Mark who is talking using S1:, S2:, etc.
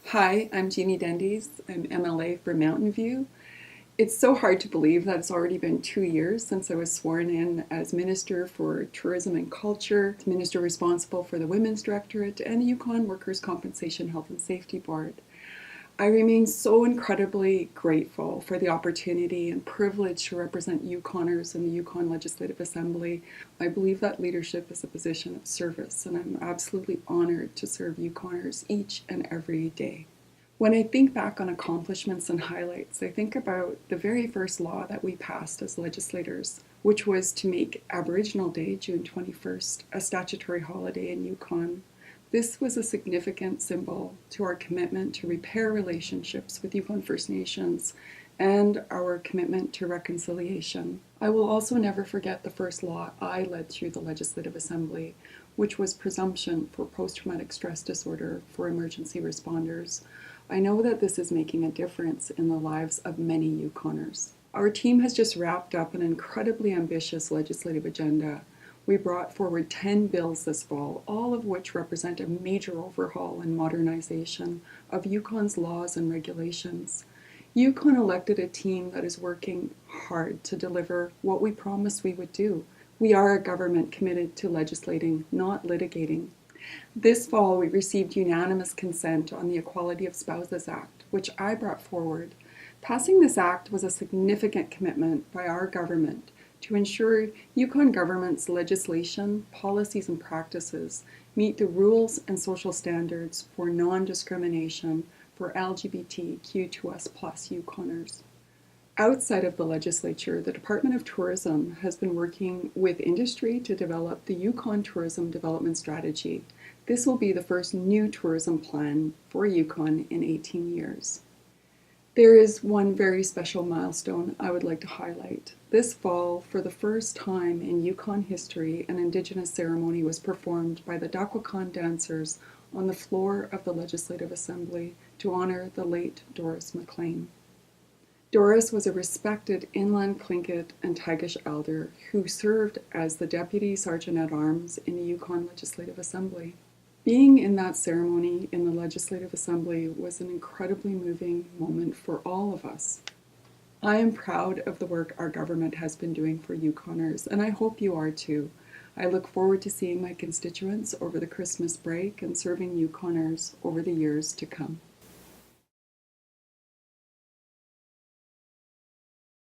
S1: Hi, I'm Jeannie Dendys. I'm MLA for Mountain View. It's so hard to believe that it's already been 2 years since I was sworn in as Minister for Tourism and Culture, Minister responsible for the Women's Directorate, and the Yukon Workers' Compensation Health and Safety Board. I remain so incredibly grateful for the opportunity and privilege to represent Yukoners in the Yukon Legislative Assembly. I believe that leadership is a position of service, and I'm absolutely honored to serve Yukoners each and every day. When I think back on accomplishments and highlights, I think about the very first law that we passed as legislators, which was to make Aboriginal Day, June 21st, a statutory holiday in Yukon. This was a significant symbol to our commitment to repair relationships with Yukon First Nations and our commitment to reconciliation. I will also never forget the first law I led through the Legislative Assembly, which was presumption for post-traumatic stress disorder for emergency responders. I know that this is making a difference in the lives of many Yukoners. Our team has just wrapped up an incredibly ambitious legislative agenda. We brought forward 10 bills this fall, all of which represent a major overhaul and modernization of Yukon's laws and regulations. Yukon elected a team that is working hard to deliver what we promised we would do. We are a government committed to legislating, not litigating. This fall, we received unanimous consent on the Equality of Spouses Act, which I brought forward. Passing this act was a significant commitment by our government to ensure Yukon government's legislation, policies, and practices meet the rules and social standards for non-discrimination for LGBTQ2S+ Yukoners. Outside of the legislature, the Department of Tourism has been working with industry to develop the Yukon Tourism Development Strategy. This will be the first new tourism plan for Yukon in 18 years. There is one very special milestone I would like to highlight. This fall, for the first time in Yukon history, an Indigenous ceremony was performed by the Dakwakan dancers on the floor of the Legislative Assembly to honor the late Doris MacLean. Doris was a respected Inland Tlingit and Tagish elder who served as the Deputy Sergeant-at-Arms in the Yukon Legislative Assembly. Being in that ceremony in the Legislative Assembly was an incredibly moving moment for all of us. I am proud of the work our government has been doing for Yukoners, and I hope you are too. I look forward to seeing my constituents over the Christmas break and serving Yukoners over the years to come.